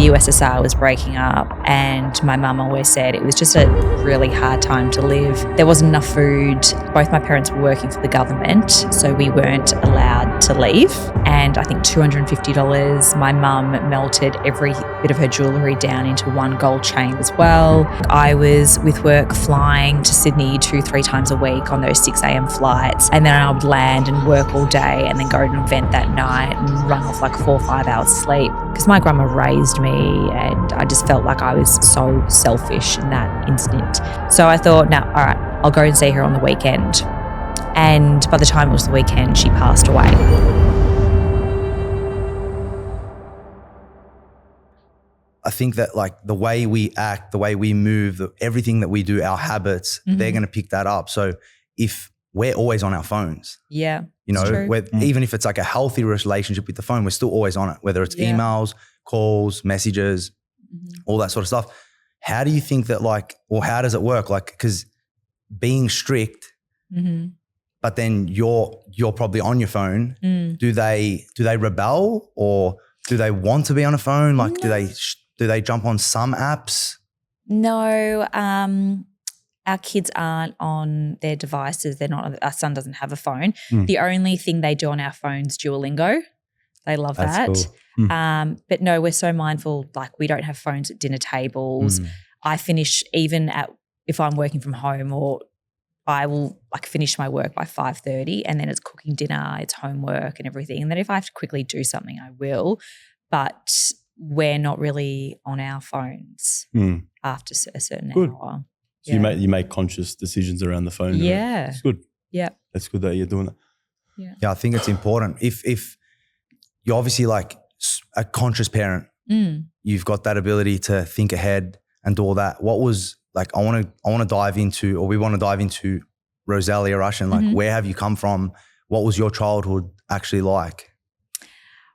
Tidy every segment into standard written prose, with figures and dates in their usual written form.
the USSR was breaking up, and my mum always said it was just a really hard time to live. There wasn't enough food. Both my parents were working for the government, so we weren't allowed to leave. And I think $250, my mum melted every bit of her jewellery down into one gold chain as well. I was with work flying to Sydney 2-3 times a week on those 6 a.m. flights, and then I would land and work all day and then go to an event that night and run off like 4 or 5 hours sleep. Because my grandma raised me, and I just felt like I was so selfish in that instant. So I thought, no, all right, I'll go and see her on the weekend. And by the time it was the weekend, she passed away. I think that like the way we act, the way we move, everything that we do, our habits, they're going to pick that up. So if we're always on our phones, yeah, you know, even if it's like a healthy relationship with the phone, we're still always on it, whether it's emails, calls, messages, all that sort of stuff. How do you think that like, or how does it work? Like, because being strict, but then you're probably on your phone. Do they rebel, or do they want to be on a phone? Like, do they jump on some apps? No, our kids aren't on their devices. They're not. Our son doesn't have a phone. The only thing they do on our phone's Duolingo. They love that. Cool. But no, we're so mindful. Like, we don't have phones at dinner tables. I finish even if I'm working from home, or I will like finish my work by 5:30, and then it's cooking dinner, it's homework and everything. And then if I have to quickly do something, I will. But we're not really on our phones after a certain hour. So you make conscious decisions around the phone. Yeah. It's good. Yeah. That's good that you're doing that. Yeah, I think it's important. If you're obviously like a conscious parent, you've got that ability to think ahead and do all that. What was like, I want to dive into, or we want to dive into Rozalia Russian. Like, where have you come from? What was your childhood actually like?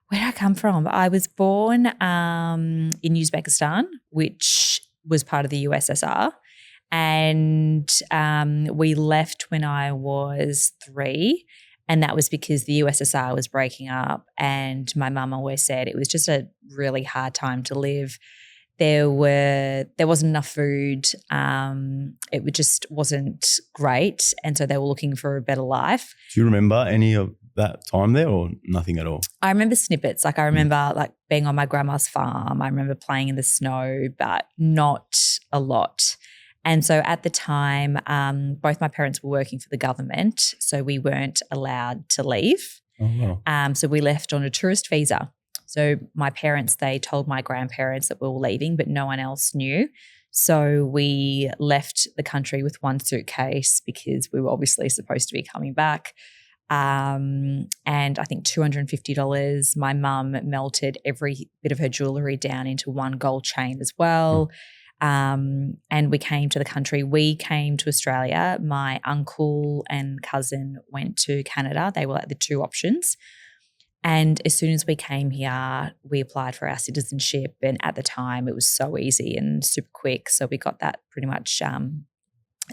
Where did I come from? I was born in Uzbekistan, which was part of the USSR. And we left when I was 3, and that was because the USSR was breaking up, and my mum always said it was just a really hard time to live. There wasn't enough food. It just wasn't great, and so they were looking for a better life. Do you remember any of that time there, or nothing at all? I remember snippets. Like, I remember like being on my grandma's farm. I remember playing in the snow, but not a lot. And so at the time, both my parents were working for the government, so we weren't allowed to leave. Oh, wow. So we left on a tourist visa. So my parents, they told my grandparents that we were leaving, but no one else knew. So we left the country with one suitcase because we were obviously supposed to be coming back. And I think $250, my mum melted every bit of her jewellery down into one gold chain as well. And we came to the country. We came to Australia. My uncle and cousin went to Canada. They were like the 2 options. And as soon as we came here, we applied for our citizenship. And at the time, it was so easy and super quick. So we got that pretty much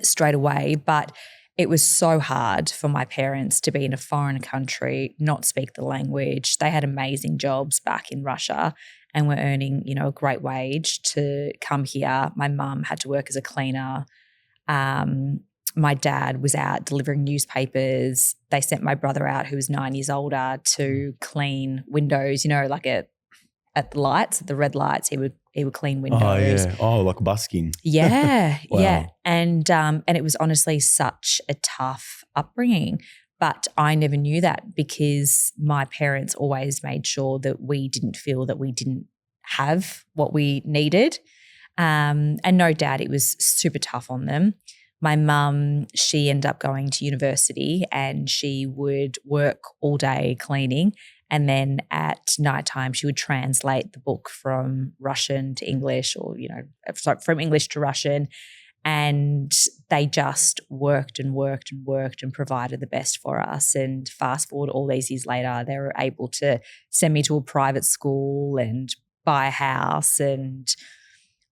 straight away. But it was so hard for my parents to be in a foreign country, not speak the language. They had amazing jobs back in Russia and were earning, a great wage to come here. My mum had to work as a cleaner. My dad was out delivering newspapers. They sent my brother out, who was 9 years older, to clean windows, like at the lights, at the red lights, he would clean windows. Oh, yeah. Oh, like busking. Yeah, Wow. yeah. And it was honestly such a tough upbringing. But I never knew that because my parents always made sure that we didn't feel that we didn't have what we needed. And no doubt it was super tough on them. My mum, she ended up going to university, and she would work all day cleaning, and then at nighttime she would translate the book from Russian to English, or, from English to Russian. And they just worked and worked and worked and provided the best for us. And fast forward all these years later, they were able to send me to a private school and buy a house. And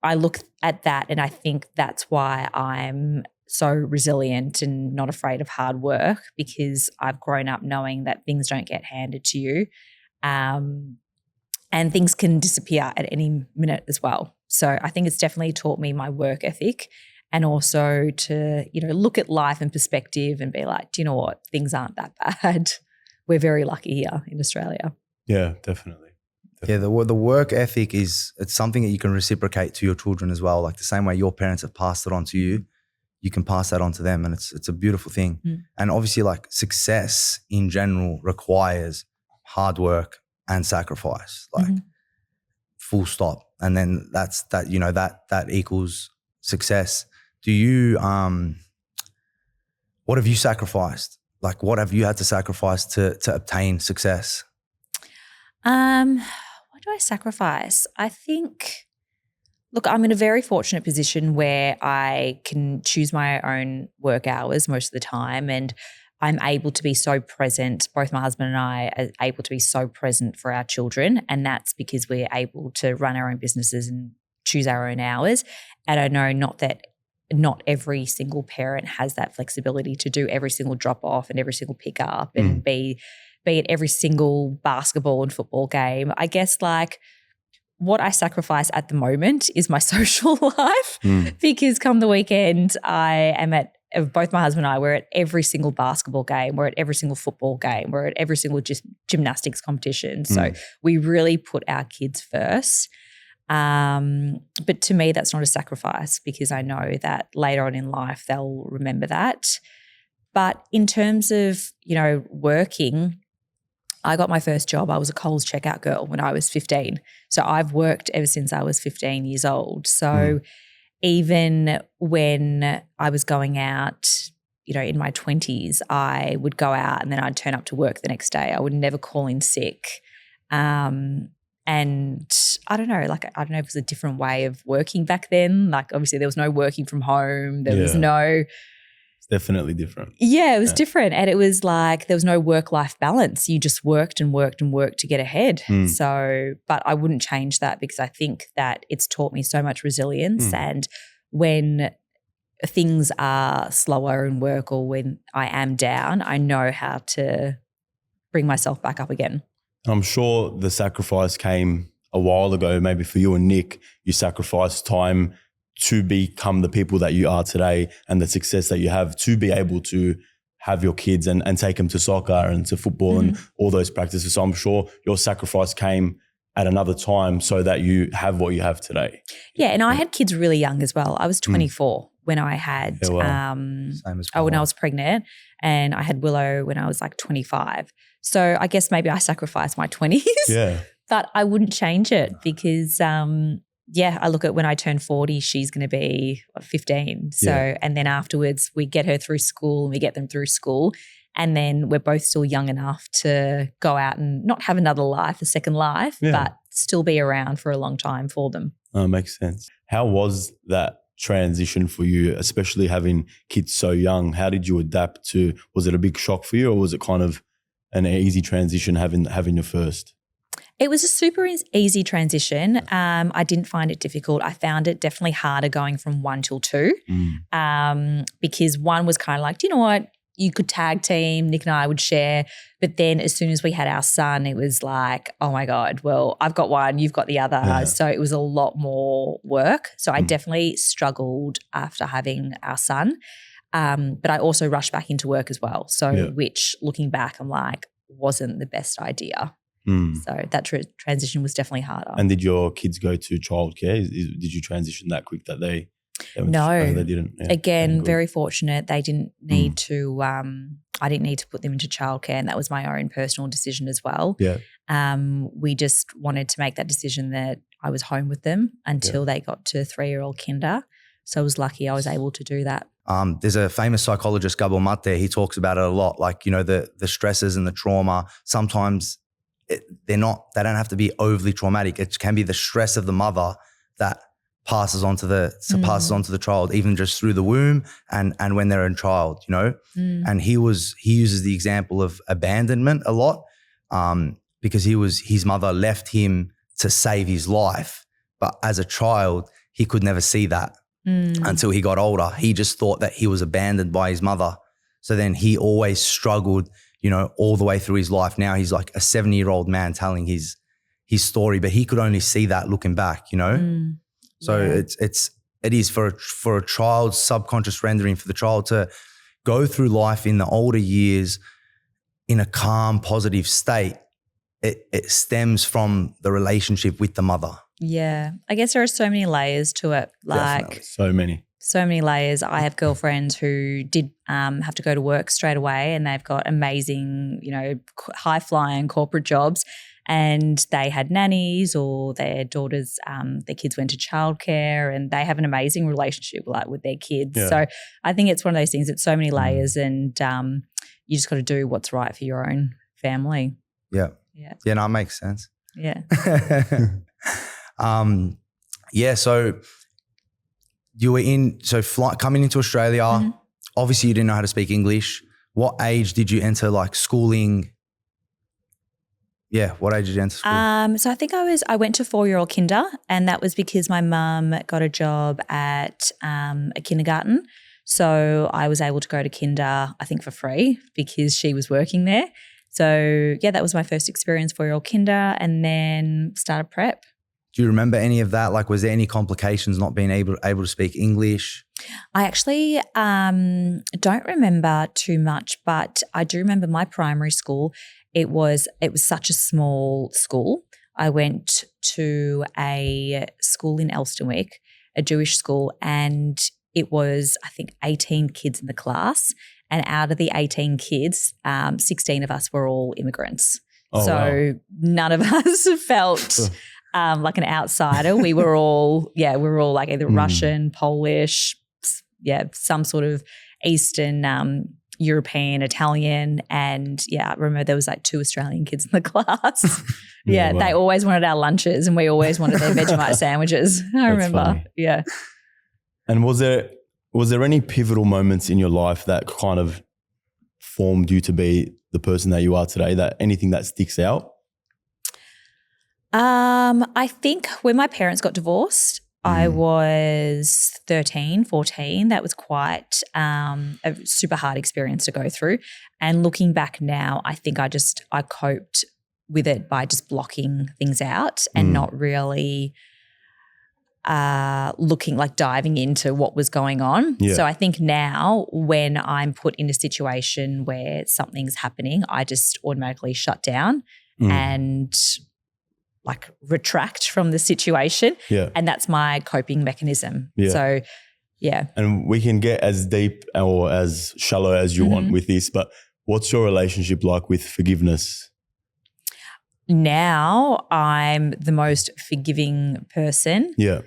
I look at that and I think that's why I'm so resilient and not afraid of hard work, because I've grown up knowing that things don't get handed to you. and things can disappear at any minute as well. So I think it's definitely taught me my work ethic, and also to, look at life in perspective and be like, do you know what? Things aren't that bad. We're very lucky here in Australia. Yeah, definitely. Yeah, the work ethic it's something that you can reciprocate to your children as well. Like the same way your parents have passed it on to you, you can pass that on to them, and it's a beautiful thing. And obviously, like, success in general requires hard work and sacrifice, like full stop. And then that equals success. Do you what have you sacrificed? Like, what have you had to sacrifice to obtain success? What do I sacrifice? I think, look, I'm in a very fortunate position where I can choose my own work hours most of the time, and I'm able to be so present. Both my husband and I are able to be so present for our children, and that's because we're able to run our own businesses and choose our own hours. And I know not every single parent has that flexibility to do every single drop off and every single pick up and be at every single basketball and football game. I guess, like, what I sacrifice at the moment is my social life, because come the weekend, I am both my husband and I, we're at every single basketball game, we're at every single football game, we're at every single gymnastics competition. So we really put our kids first. But to me, that's not a sacrifice, because I know that later on in life they'll remember that. But in terms of, working, I got my first job. I was a Coles checkout girl when I was 15. So I've worked ever since I was 15 years old. So even when I was going out, in my 20s, I would go out and then I'd turn up to work the next day. I would never call in sick. And I don't know if it was a different way of working back then. Like, obviously there was no working from home. There was no... It's definitely different. Yeah, it was different. And it was like there was no work-life balance. You just worked and worked and worked to get ahead. So, but I wouldn't change that, because I think that it's taught me so much resilience. And when things are slower in work, or when I am down, I know how to bring myself back up again. I'm sure the sacrifice came a while ago. Maybe for you and Nick, you sacrificed time to become the people that you are today, and the success that you have, to be able to have your kids and take them to soccer and to football and all those practices. So I'm sure your sacrifice came at another time so that you have what you have today. Yeah, and I had kids really young as well. I was 24 when I had Same as when I was pregnant, and I had Willow when I was like 25. So I guess maybe I sacrificed my 20s. Yeah. But I wouldn't change it, because I look at when I turn 40, she's going to be 15. So and then afterwards we get her through school, and we get them through school, and then we're both still young enough to go out and not have another life, a second life, but still be around for a long time for them. Oh, makes sense. How was that transition for you, especially having kids so young? How did you adapt to? Was it a big shock for you, or was it kind of an easy transition having your first? It was a super easy transition. I didn't find it difficult. I found it definitely harder going from 1 till 2, because 1 was kind of like, do you know what? You could tag team, Nick and I would share. But then as soon as we had our son, it was like, oh my God, well, I've got one, you've got the other. Yeah. So it was a lot more work. So I definitely struggled after having our son. But I also rushed back into work as well. So which, looking back, I'm like, wasn't the best idea. So that transition was definitely harder. And did your kids go to childcare? Did you transition that quick that they no, they didn't? Yeah. Again, very fortunate. They didn't need to, I didn't need to put them into childcare, and that was my own personal decision as well. Yeah. We just wanted to make that decision that I was home with them until they got to 3-year-old kinder. So I was lucky I was able to do that. There's a famous psychologist, Gabor Mate, he talks about it a lot. Like, the stresses and the trauma, sometimes they don't have to be overly traumatic. It can be the stress of the mother that passes on to the child, even just through the womb and when they're in child, And he uses the example of abandonment a lot, because his mother left him to save his life. But as a child, he could never see that until he got older. He just thought that he was abandoned by his mother. So then he always struggled, all the way through his life. Now he's like a 70-year-old man telling his his story, but he could only see that looking back, you know? So it is for a child's subconscious rendering, for the child to go through life in the older years in a calm, positive state. It stems from the relationship with the mother. Yeah. I guess there are so many layers to it. Like Definitely. so many layers. I have girlfriends who did have to go to work straight away, and they've got amazing, you know, high flying corporate jobs, and they had nannies, or their daughters, their kids went to childcare, and they have an amazing relationship like with their kids. Yeah. So I think it's one of those things. It's so many layers, and you just got to do what's right for your own family. Yeah. Yeah. Yeah, no, it makes sense. Yeah. So you were coming into Australia. Obviously you didn't know how to speak English. What age did you enter like schooling? Yeah, what age did you enter school? So I think I went to 4-year-old kinder, and that was because my mum got a job at a kindergarten. So I was able to go to kinder, I think, for free because she was working there. So yeah, that was my first experience, 4-year-old kinder, and then started prep. Do you remember any of that? Like, was there any complications not being able to speak English? I actually don't remember too much, but I do remember my primary school. It was such a small school. I went to a school in Elstonwick, a Jewish school, and it was, I think, 18 kids in the class. And out of the 18 kids, 16 of us were all immigrants. Oh, so none of us felt like an outsider. We were all like either Russian, Polish, some sort of Eastern European, Italian. And I remember there was like 2 Australian kids in the class. Wow. They always wanted our lunches, and we always wanted their Vegemite sandwiches. I remember. Funny. Yeah. And was there any pivotal moments in your life that kind of formed you to be the person that you are today? That anything that sticks out? I think when my parents got divorced, I was 13, 14. That was quite a super hard experience to go through. And looking back now, I think I coped with it by just blocking things out and not really diving into what was going on. Yeah. So I think now when I'm put in a situation where something's happening, I just automatically shut down and like retract from the situation. Yeah. And that's my coping mechanism. Yeah. So yeah. And we can get as deep or as shallow as you want with this, but what's your relationship like with forgiveness? Now I'm the most forgiving person. Yeah.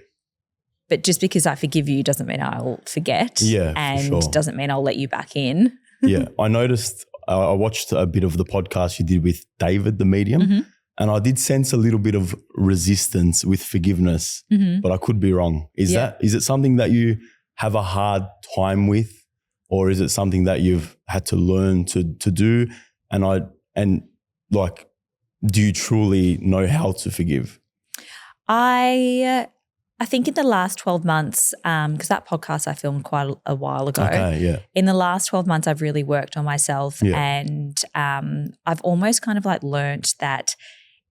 But just because I forgive you doesn't mean I'll forget. Yeah, and for sure. doesn't mean I'll let you back in. Yeah. I noticed, I watched a bit of the podcast you did with David, the medium, and I did sense a little bit of resistance with forgiveness, but I could be wrong. Is it something that you have a hard time with, or is it something that you've had to learn to do? And do you truly know how to forgive? I think in the last 12 months, because that podcast I filmed quite a while ago. Okay, yeah. In the last 12 months, I've really worked on myself, and I've almost kind of like learnt that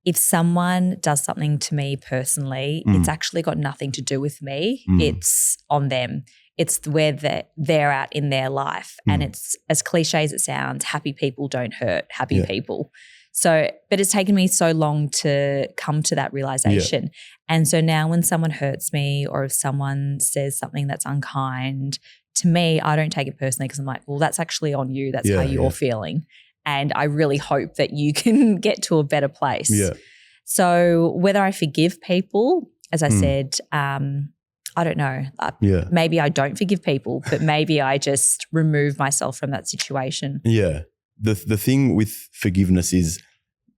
if someone does something to me personally, it's actually got nothing to do with me. It's on them. It's where they're at in their life. And it's, as cliche as it sounds, happy people don't hurt happy people. So, but it's taken me so long to come to that realization. And so now when someone hurts me, or if someone says something that's unkind to me, I don't take it personally, because I'm like, well, that's actually on you. That's how you're feeling. And I really hope that you can get to a better place. Yeah. So whether I forgive people, as I said, I don't know. Maybe I don't forgive people, but maybe I just remove myself from that situation. Yeah. The thing with forgiveness is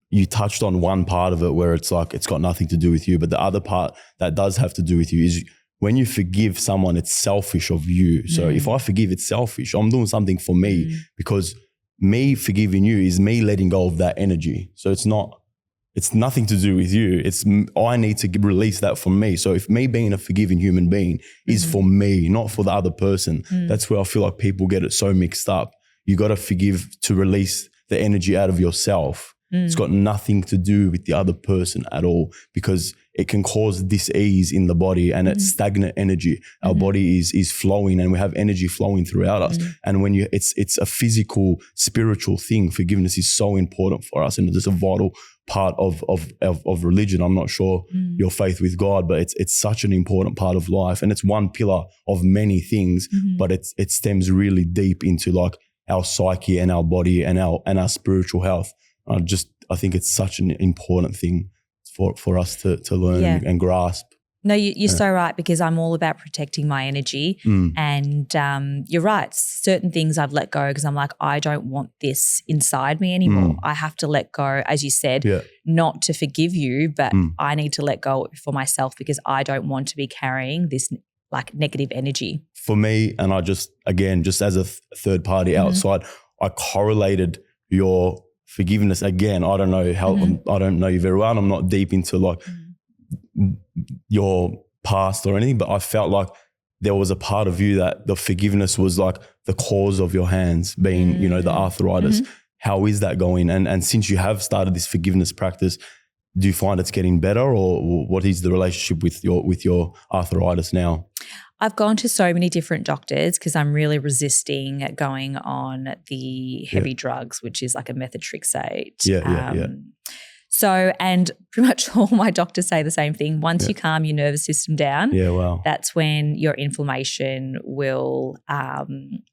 you touched on one part of it where it's like it's got nothing to do with you, but the other part that does have to do with you is when you forgive someone, it's selfish of you. So if I forgive, it's selfish. I'm doing something for me, because me forgiving you is me letting go of that energy. So it's nothing to do with you. I need to release that from me. So if me being a forgiving human being is for me, not for the other person, that's where I feel like people get it so mixed up. You got to forgive to release the energy out of yourself. It's got nothing to do with the other person at all, because it can cause dis-ease in the body, and it's stagnant energy. Our body is flowing, and we have energy flowing throughout us. And when it's a physical, spiritual thing. Forgiveness is so important for us, and it's a vital part of religion. I'm not sure your faith with God, but it's such an important part of life, and it's one pillar of many things. But it stems really deep into like our psyche and our body and our spiritual health. I think it's such an important thing for us to learn and grasp. No, you're so right, because I'm all about protecting my energy. And you're right. Certain things I've let go because I'm like, I don't want this inside me anymore. I have to let go, as you said, not to forgive you, but I need to let go for myself, because I don't want to be carrying this like negative energy. For me, and I just as a third party outside, I correlated your forgiveness. Again, I don't know how, I don't know you very well, and I'm not deep into like your past or anything, but I felt like there was a part of you that the forgiveness was like the cause of your hands being, the arthritis. How is that going? And since you have started this forgiveness practice, do you find it's getting better, or what is the relationship with your arthritis now? I've gone to so many different doctors because I'm really resisting going on the heavy drugs, which is like a methotrexate. So, and pretty much all my doctors say the same thing. Once you calm your nervous system down, that's when your inflammation will, calm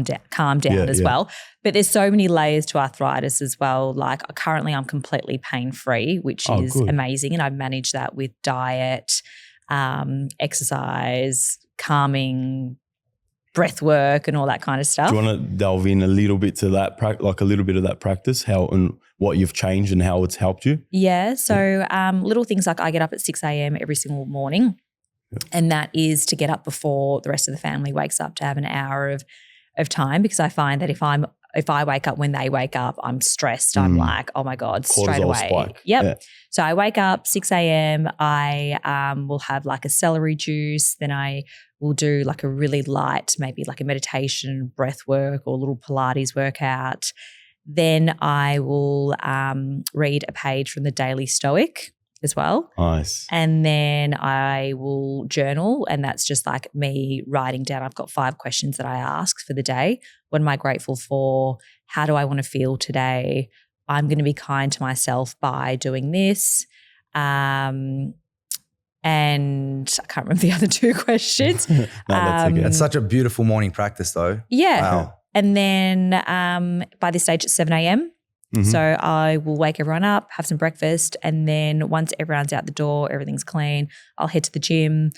down as well. But there's so many layers to arthritis as well. Like currently I'm completely pain-free, which is amazing. And I've managed that with diet, exercise, calming, breath work and all that kind of stuff. Do you want to delve in a little bit to that, like a little bit of that practice, how and what you've changed and how it's helped you? Yeah. So little things like I get up at 6 a.m. every single morning, and that is to get up before the rest of the family wakes up, to have an hour of time, because I find that if I wake up when they wake up, I'm stressed. I'm like, oh my God, straight away. Spike. So I wake up 6 a.m. I will have like a celery juice. Then I will do like a really light, maybe like a meditation, breath work, or a little Pilates workout. Then I will read a page from the Daily Stoic as well. Nice. And then I will journal, and that's just like me writing down. I've got 5 questions that I ask for the day. What am I grateful for? How do I want to feel today? I'm going to be kind to myself by doing this. And I can't remember the other 2 questions. No, that's okay. It's such a beautiful morning practice though. Yeah. Wow. And then by this stage it's 7 a.m. So I will wake everyone up, have some breakfast, and then once everyone's out the door, everything's clean, I'll head to the gym,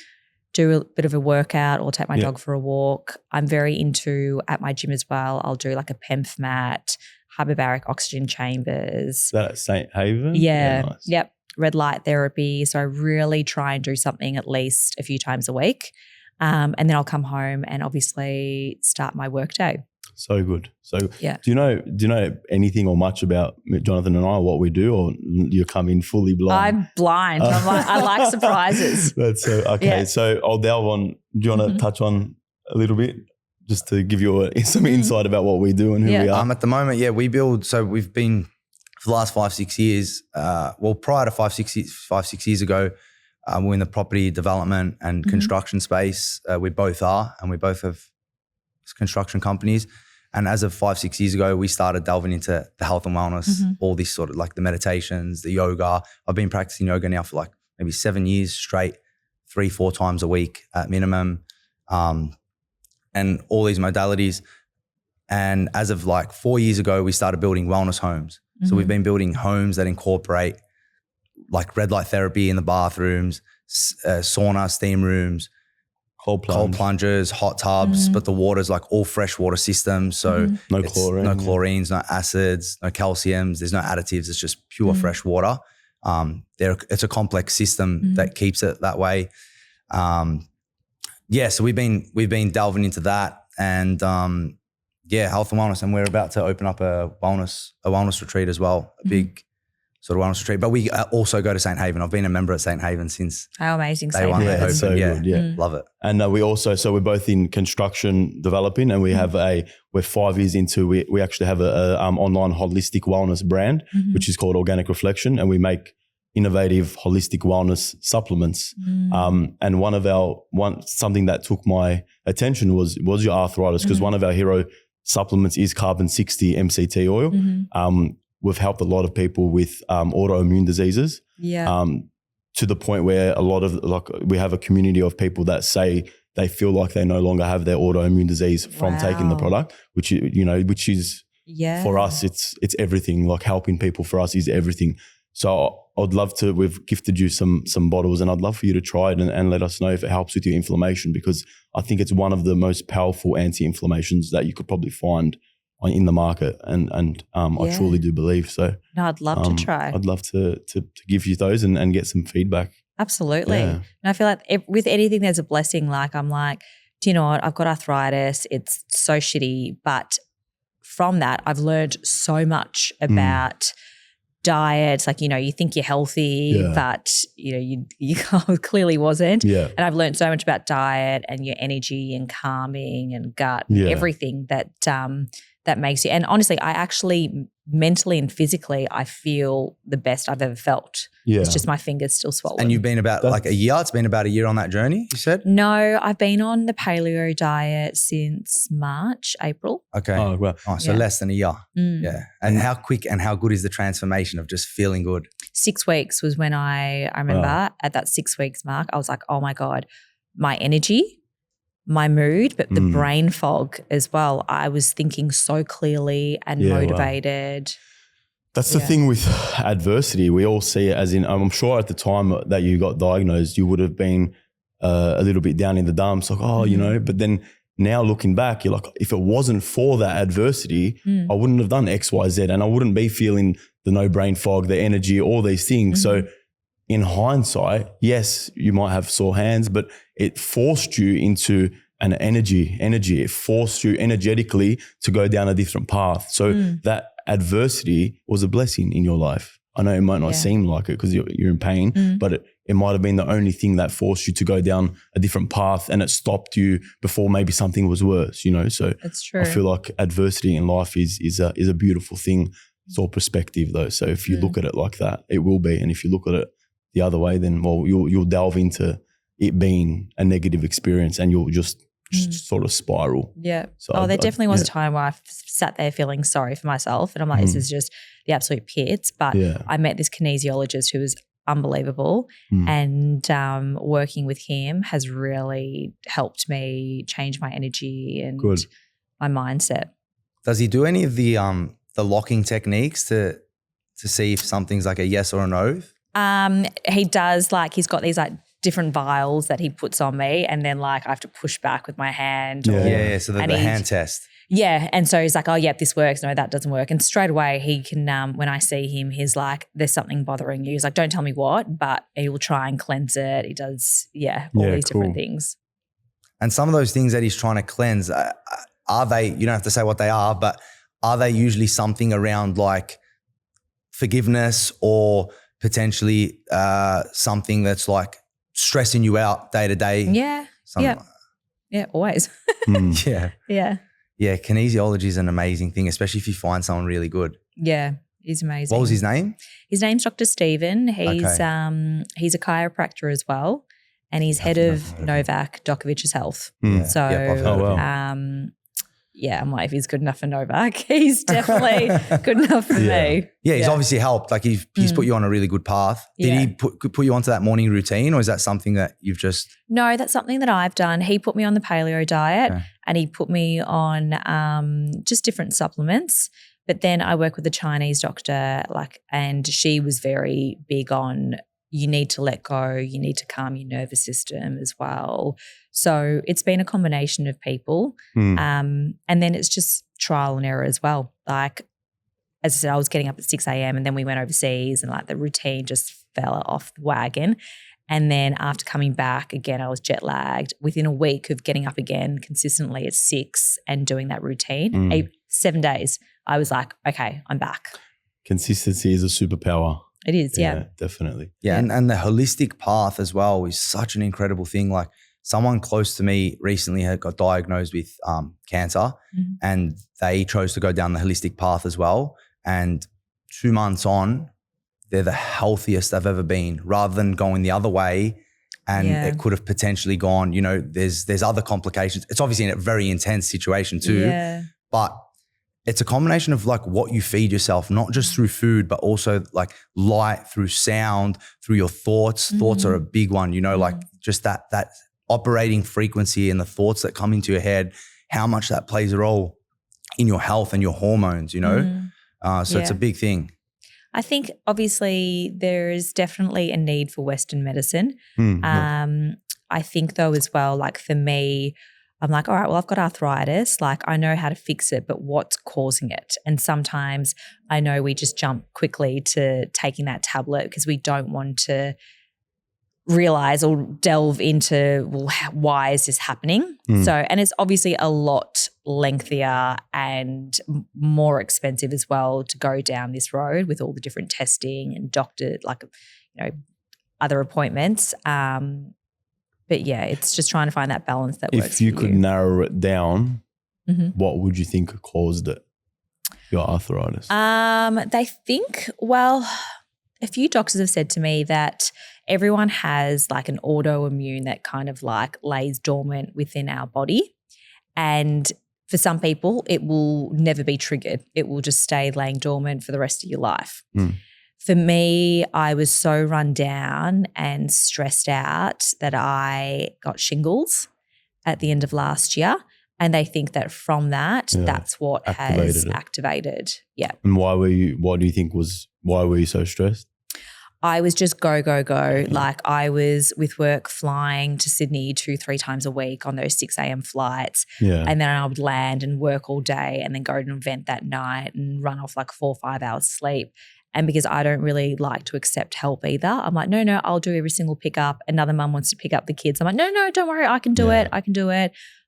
do a bit of a workout, or take my dog for a walk. I'm very into, at my gym as well, I'll do like a PEMF mat, hyperbaric oxygen chambers. Is that at St. Haven? Yeah. Nice. Yep. Red light therapy. So I really try and do something at least a few times a week. And then I'll come home and obviously start my work day. So good. So do you know anything or much about Jonathan and I, what we do, or you come in fully blind? I'm blind. I like surprises. That's so okay. Yeah. So I'll delve on. Do you want to touch on a little bit just to give you some insight about what we do and who we are? At the moment, we build. So we've been for the last 5-6 years. Prior to 5-6 years ago, we're in the property development and construction space. We both are, and we both have construction companies. And as of 5-6 years ago, we started delving into the health and wellness, all this sort of like the meditations, the yoga. I've been practicing yoga now for like maybe 7 years straight, 3-4 times a week at minimum, and all these modalities. And as of like 4 years ago, we started building wellness homes. So we've been building homes that incorporate like red light therapy in the bathrooms, sauna, steam rooms, cold plungers, hot tubs, but the water's like all fresh water systems. So no chlorine, no chlorines, no acids, no calciums. There's no additives. It's just pure fresh water. It's a complex system that keeps it that way. So we've been delving into that, and health and wellness. And we're about to open up a wellness retreat as well. sort of wellness retreat. But we also go to St. Haven. I've been a member at St. Haven since How amazing. day one. Yeah, it's so good. Yeah. Love it. And we also, so we're both in construction developing, and we have we're 5 years into, we actually have a online holistic wellness brand, which is called Organic Reflection, and we make innovative holistic wellness supplements. And something that took my attention was your arthritis, because one of our hero supplements is carbon 60 MCT oil. We've helped a lot of people with autoimmune diseases. To the point where a lot of we have a community of people that say they feel like they no longer have their autoimmune disease from taking the product, which is for us, it's everything. Like helping people for us is everything. So I'd love to, we've gifted you some bottles, and I'd love for you to try it and let us know if it helps with your inflammation, because I think it's one of the most powerful anti-inflammations that you could probably find in the market. And I truly do believe so. No, I'd love to try. I'd love to give you those and get some feedback. Absolutely. Yeah. And I feel like with anything, there's a blessing. Like I'm like, do you know what? I've got arthritis. It's so shitty. But from that, I've learned so much about diet. Like, you think you're healthy, but you clearly wasn't. Yeah. And I've learned so much about diet and your energy and calming and gut and everything that makes you. And honestly, I actually mentally and physically, I feel the best I've ever felt. Yeah. It's just my fingers still swollen. And you've been about like a year? It's been about a year on that journey, you said? No, I've been on the paleo diet since March, April. Okay. Oh, well. Oh, so less than a year. Yeah. And how quick and how good is the transformation of just feeling good? 6 weeks was when I remember at that 6 weeks mark, I was like, oh my God, my energy, my mood, but the brain fog as well. I was thinking so clearly and motivated. That's the thing with adversity. We all see it as in, I'm sure at the time that you got diagnosed, you would have been a little bit down in the dumps, like, but then now looking back, you're like, if it wasn't for that adversity, I wouldn't have done X, Y, Z, and I wouldn't be feeling the no brain fog, the energy, all these things. So in hindsight, yes, you might have sore hands, but it forced you into an energy. It forced you energetically to go down a different path. So that adversity was a blessing in your life. I know it might not seem like it because you're in pain, but it might have been the only thing that forced you to go down a different path, and it stopped you before maybe something was worse, So That's true. I feel like adversity in life is a beautiful thing. It's all perspective though. So if you look at it like that, it will be. And if you look at it the other way, then you'll delve into it being a negative experience, and you'll just sort of spiral. Yeah. So there definitely was a time where I sat there feeling sorry for myself, and I'm like, this is just the absolute pits. But I met this kinesiologist who was unbelievable, and working with him has really helped me change my energy and my mindset. Does he do any of the locking techniques to see if something's like a yes or a no? He does, like, he's got these like different vials that he puts on me, and then like I have to push back with my hand. So the hand test. Yeah. And so he's like, oh, yeah, this works. No, that doesn't work. And straight away he can, when I see him, he's like, there's something bothering you. He's like, don't tell me what, but he will try and cleanse it. He does, all these different things. And some of those things that he's trying to cleanse, are they, you don't have to say what they are, but are they usually something around like forgiveness or potentially something that's like stressing you out day to day? Yeah. Yeah, always. Yeah, kinesiology is an amazing thing, especially if you find someone really good. Yeah, he's amazing. What was his name? His name's Dr. Stephen. He's he's a chiropractor as well, and he's head of Novak Djokovic's health. So I'm like, if he's good enough for Novak, he's definitely good enough for me. Yeah, he's obviously helped. Like he's put you on a really good path. Did he put you onto that morning routine, or is that something that you've just? No, that's something that I've done. He put me on the paleo diet, and he put me on just different supplements. But then I work with a Chinese doctor, and she was very big on, you need to let go, you need to calm your nervous system as well. So it's been a combination of people. And then it's just trial and error as well. Like, as I said, I was getting up at 6 a.m. and then we went overseas, and like the routine just fell off the wagon. And then after coming back again, I was jet lagged. Within a week of getting up again consistently at 6 and doing that routine, 7 days, I was like, okay, I'm back. Consistency is a superpower. It is, yeah. Definitely. Yeah, and the holistic path as well is such an incredible thing. Like someone close to me recently had got diagnosed with cancer, and they chose to go down the holistic path as well. And 2 months on, they're the healthiest they've ever been, rather than going the other way. And it could have potentially gone, you know, there's other complications. It's obviously a very intense situation too, but it's a combination of like what you feed yourself, not just through food, but also like light, through sound, through your thoughts. Thoughts are a big one, you know, like just that operating frequency and the thoughts that come into your head, how much that plays a role in your health and your hormones, you know? So it's a big thing. I think obviously there is definitely a need for Western medicine. I think though as well, like for me, I'm like, all right, well, I've got arthritis. Like I know how to fix it, but what's causing it? And sometimes I know we just jump quickly to taking that tablet because we don't want to realize or delve into, well, why is this happening? So, and it's obviously a lot lengthier and more expensive as well to go down this road with all the different testing and doctor, like, you know, other appointments. But yeah, it's just trying to find that balance that works. If you could narrow it down, what would you think caused it, your arthritis? They think, well, a few doctors have said to me that everyone has like an autoimmune that kind of like lays dormant within our body. And for some people, it will never be triggered. It will just stay laying dormant for the rest of your life. For me, I was so run down and stressed out that I got shingles at the end of last year. And they think that from that, that's what has activated. Yeah. And why were you so stressed? I was just go. Like I was with work flying to Sydney 2-3 times a week on those 6 a.m. flights. And then I would land and work all day and then go to an event that night and run off like 4 or 5 hours sleep. And because I don't really like to accept help either, I'm like, no, I'll do every single pickup. Another mum wants to pick up the kids. I'm like, no, don't worry. I can do it. I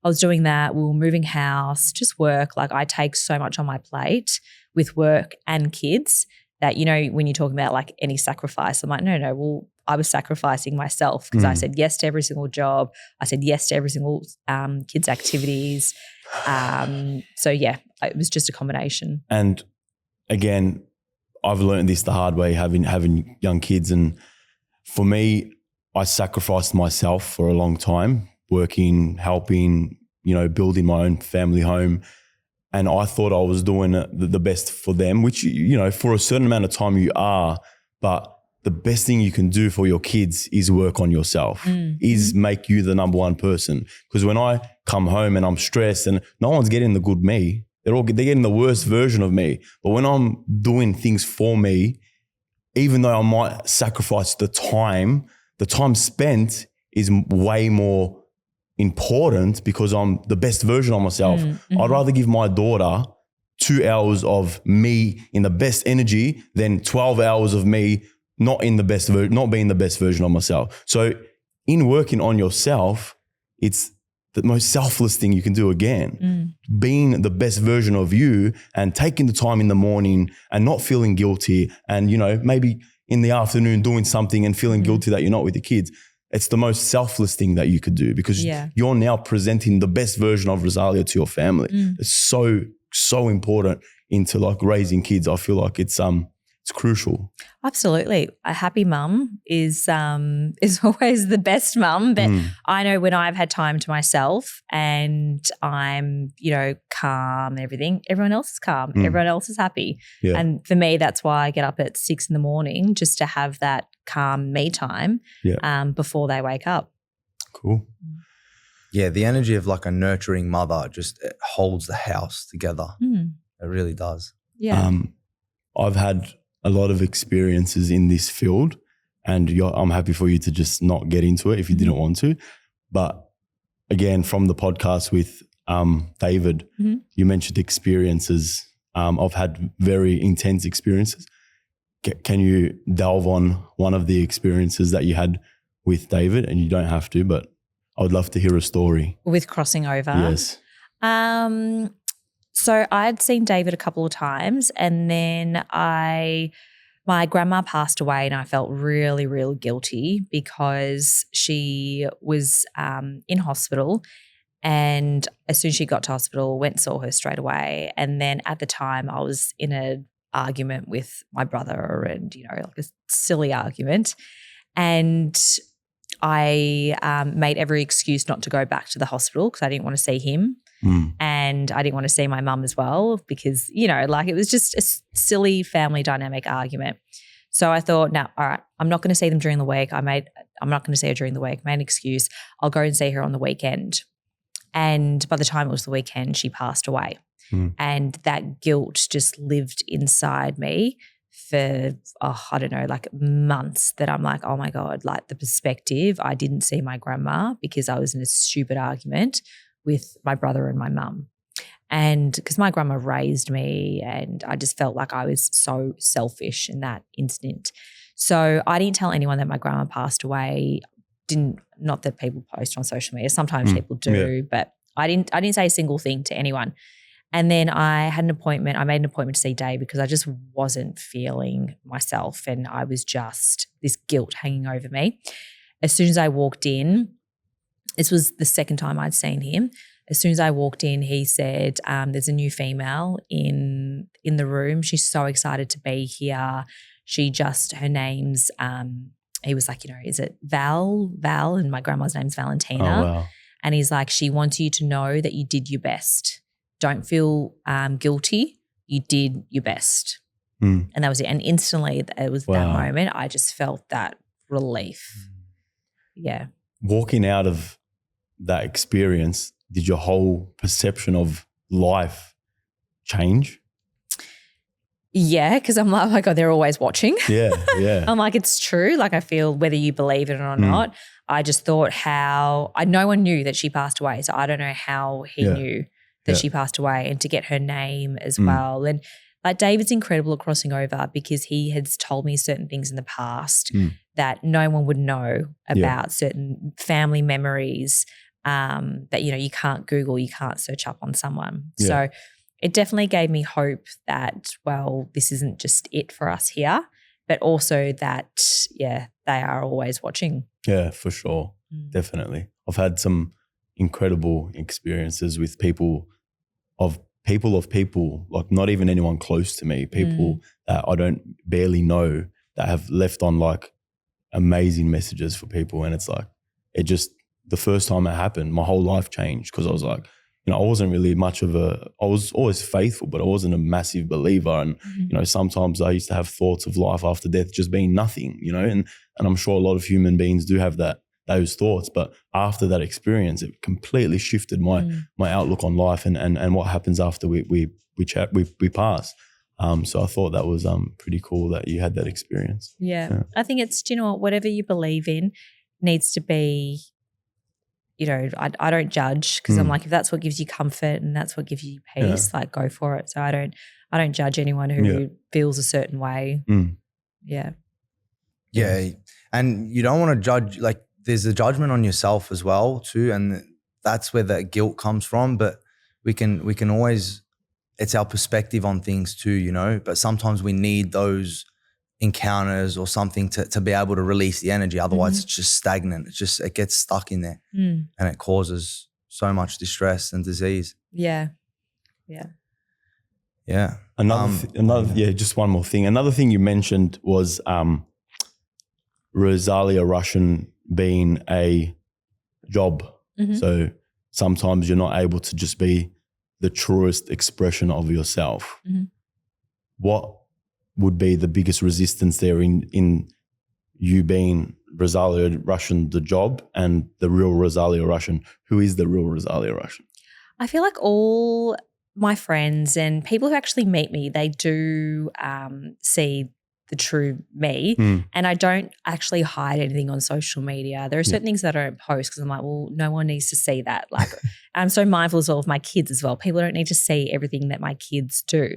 was doing that. We were moving house, just work. Like I take so much on my plate with work and kids that, you know, when you're talking about like any sacrifice, I'm like, no, well, I was sacrificing myself because I said yes to every single job. I said yes to every single kids' activities. So yeah, it was just a combination. And again, I've learned this the hard way, having young kids. And for me, I sacrificed myself for a long time, working, helping, you know, building my own family home. And I thought I was doing the best for them, which, you know, for a certain amount of time you are. But the best thing you can do for your kids is work on yourself, is make you the number one person. Because when I come home and I'm stressed and no one's getting the good me, they're getting the worst version of me. But when I'm doing things for me, even though I might sacrifice the time spent is way more important because I'm the best version of myself. I'd rather give my daughter 2 hours of me in the best energy than 12 hours of me not being the best version of myself. So in working on yourself, it's the most selfless thing you can do again. Being the best version of you and taking the time in the morning and not feeling guilty and, you know, maybe in the afternoon doing something and feeling guilty that you're not with the kids. It's the most selfless thing that you could do because you're now presenting the best version of Rosalia to your family. It's so important into like raising kids. I feel like it's crucial. Absolutely. A happy mum is always the best mum. But I know when I've had time to myself and I'm, you know, calm and everything, everyone else is calm. Everyone else is happy. And for me, that's why I get up at 6 a.m. just to have that calm me time before they wake up. Cool. Yeah, the energy of like a nurturing mother just holds the house together. It really does. Yeah. I've had a lot of experiences in this field and I'm happy for you to just not get into it if you didn't want to. But again, from the podcast with David, you mentioned experiences. I've had very intense experiences. Can you delve on one of the experiences that you had with David? And you don't have to, but I would love to hear a story. With crossing over? Yes. So I'd seen David a couple of times and then I My grandma passed away and I felt really, really guilty because she was in hospital, and as soon as she got to hospital, went and saw her straight away. And then at the time I was in an argument with my brother and, like a silly argument. And I made every excuse not to go back to the hospital because I didn't want to see him. And I didn't want to see my mum as well because, it was just a silly family dynamic argument. So I thought, no, all right, I'm not going to see them during the week. I'm not going to see her during the week. Made an excuse. I'll go and see her on the weekend. And by the time it was the weekend, she passed away. And that guilt just lived inside me for, I don't know, like months, that I'm like, oh my God, like the perspective. I didn't see my grandma because I was in a stupid argument with my brother and my mum. And because my grandma raised me, and I just felt like I was so selfish in that instant. So I didn't tell anyone that my grandma passed away. Not that people post on social media. Sometimes people do, but I didn't say a single thing to anyone. And then I had an appointment. I made an appointment to see Dave because I just wasn't feeling myself, and I was just this guilt hanging over me. As soon as I walked in, this was the second time I'd seen him. As soon as I walked in, he said, there's a new female in the room. She's so excited to be here. Her name's, he was like, is it Val? And my grandma's name's Valentina. Oh, wow. And he's like, she wants you to know that you did your best. Don't feel guilty. You did your best. And that was it. And instantly it was that moment, I just felt that relief. Yeah. Walking out of that experience, did your whole perception of life change? Yeah, because I'm like, oh my God, they're always watching. Yeah. I'm like, it's true. Like I feel whether you believe it or not, I just thought no one knew that she passed away. So I don't know how he knew that she passed away, and to get her name as well. And like David's incredible at crossing over because he has told me certain things in the past that no one would know about, certain family memories that, you can't Google, you can't search up on someone. Yeah. So it definitely gave me hope that, this isn't just it for us here, but also that, they are always watching. Yeah, for sure. Definitely. I've had some incredible experiences with people, like not even anyone close to me, people that I don't barely know, that have left on like amazing messages for people. And it's like, the first time it happened, my whole life changed, because I was like, I wasn't really I was always faithful, but I wasn't a massive believer. And, sometimes I used to have thoughts of life after death just being nothing, and I'm sure a lot of human beings do have those thoughts. But after that experience, it completely shifted my outlook on life and what happens after we pass. So I thought that was pretty cool that you had that experience. Yeah. I think it's, whatever you believe in needs to be, I don't judge, because I'm like, if that's what gives you comfort and that's what gives you peace, like go for it. So I don't judge anyone who feels a certain way. Yeah. Yeah. And you don't want to judge, like there's a judgment on yourself as well too. And that's where that guilt comes from. But we can always, it's our perspective on things too, but sometimes we need those encounters or something to be able to release the energy. Otherwise it's just stagnant. It gets stuck in there and it causes so much distress and disease. Yeah. Just one more thing. Another thing you mentioned was Rozalia Russian being a job. So sometimes you're not able to just be the truest expression of yourself. What would be the biggest resistance there in you being Rozalia Russian, the job, and the real Rozalia Russian? Who is the real Rozalia Russian? I feel like all my friends and people who actually meet me, they do see the true me, and I don't actually hide anything on social media. There are certain things that I don't post because I'm like, well, no one needs to see that. Like I'm so mindful as well of my kids as well. People don't need to see everything that my kids do.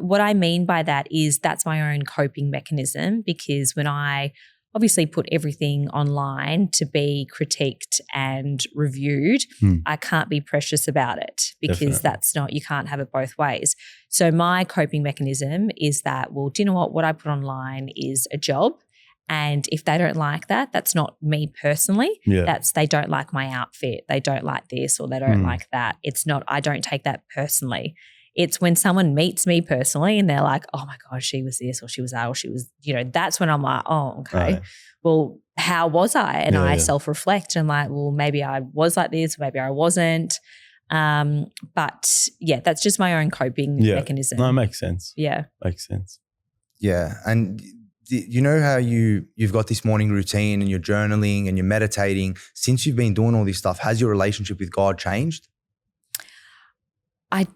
What I mean by that is that's my own coping mechanism, because when I obviously put everything online to be critiqued and reviewed. I can't be precious about it because that's not, you can't have it both ways. So my coping mechanism is that, well, do you know what I put online is a job. And if they don't like that, that's not me personally. That's, they don't like my outfit. They don't like this or they don't like that. It's not, I don't take that personally. It's when someone meets me personally and they're like, oh my God, she was this or she was that or she was, you know, that's when I'm like, oh, okay. Right. Well, how was I? And I self-reflect and I'm like, well, maybe I was like this, maybe I wasn't. But yeah, that's just my own coping mechanism. No, it makes sense. Yeah. Makes sense. Yeah. And you know how you've got this morning routine and you're journaling and you're meditating. Since you've been doing all this stuff, has your relationship with God changed? I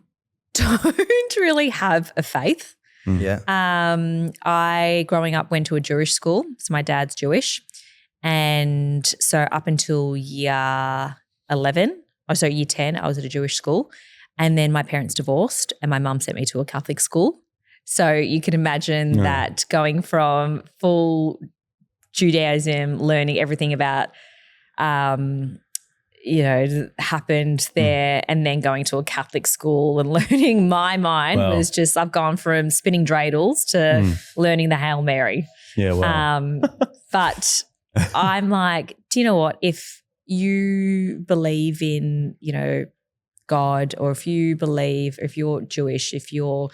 don't really have a faith. Yeah. I, growing up, went to a Jewish school. So my dad's Jewish. And so up until year 10, I was at a Jewish school. And then my parents divorced and my mum sent me to a Catholic school. So you can imagine that going from full Judaism, learning everything about happened there and then going to a Catholic school and learning my mind was just, I've gone from spinning dreidels to learning the Hail Mary. Yeah, wow. But I'm like, do you know what? If you believe in, you know, God, or if you believe, if you're Jewish, if you're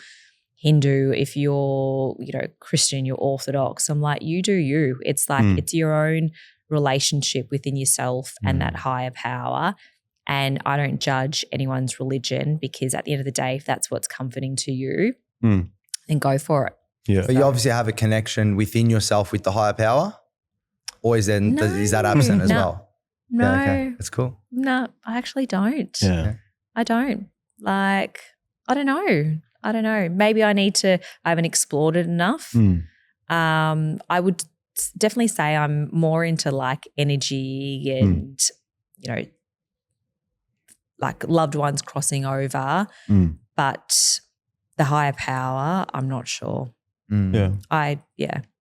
Hindu, if you're, you know, Christian, you're Orthodox, I'm like, you do you. It's like it's your own relationship within yourself and that higher power. And I don't judge anyone's religion because at the end of the day, if that's what's comforting to you, then go for it. Yeah. But you obviously have a connection within yourself with the higher power, or is that absent as well? No. Yeah, okay. That's cool. No, I actually don't. Yeah. I don't. Like, I don't know. Maybe I haven't explored it enough. I would definitely say I'm more into like energy and, you know, like loved ones crossing over, but the higher power, I'm not sure. But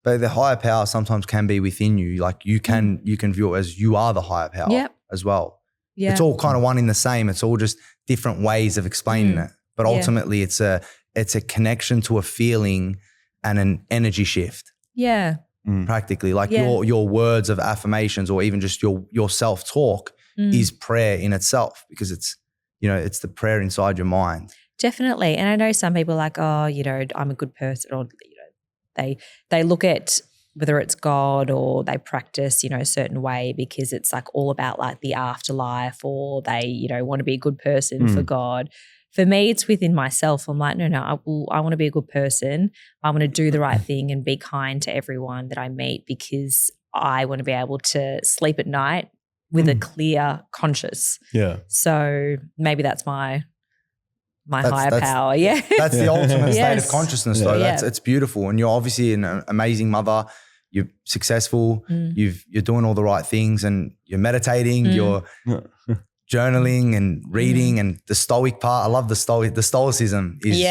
the higher power sometimes can be within you. Like you can view it as you are the higher power as well. Yeah. It's all kind of one in the same. It's all just different ways of explaining it. But ultimately it's a connection to a feeling and an energy shift. Yeah. Practically. Like your words of affirmations or even just your self-talk is prayer in itself, because it's, you know, it's the prayer inside your mind. Definitely. And I know some people are like, oh, you know, I'm a good person, or, you know, they look at whether it's God or they practice, you know, a certain way because it's like all about like the afterlife, or they, you know, want to be a good person for God. For me, it's within myself. I'm like, no, I want to be a good person. I want to do the right thing and be kind to everyone that I meet, because I want to be able to sleep at night with a clear conscience. Yeah. So maybe that's my higher power. Yeah. That's the ultimate state of consciousness though. It's beautiful. And you're obviously an amazing mother. You're successful. You're doing all the right things, and you're meditating, you're journaling and reading, and the stoic part. I love the stoicism is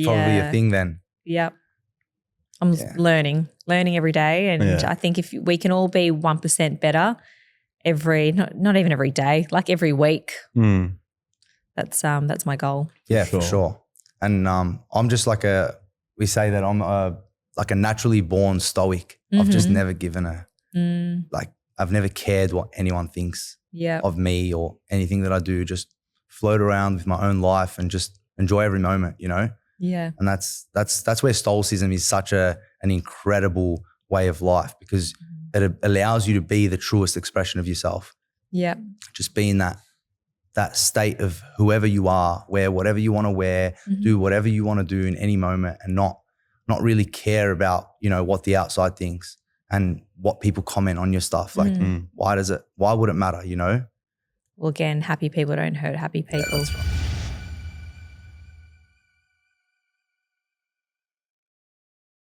probably a thing then. Yep. I'm learning every day. And I think if we can all be 1% better not even every day, like every week, that's my goal. Yeah, for sure. And I'm just like we say that I'm like a naturally born stoic. I've just never given I've never cared what anyone thinks of me or anything that I do. Just float around with my own life and just enjoy every moment, you know? Yeah. And that's where stoicism is such an incredible way of life, because it allows you to be the truest expression of yourself. Yeah. Just be in that state of whoever you are, wear whatever you want to wear, do whatever you want to do in any moment, and not really care about, you know, what the outside thinks and what people comment on your stuff. Like, why would it matter, you know? Well, again, happy people don't hurt happy people.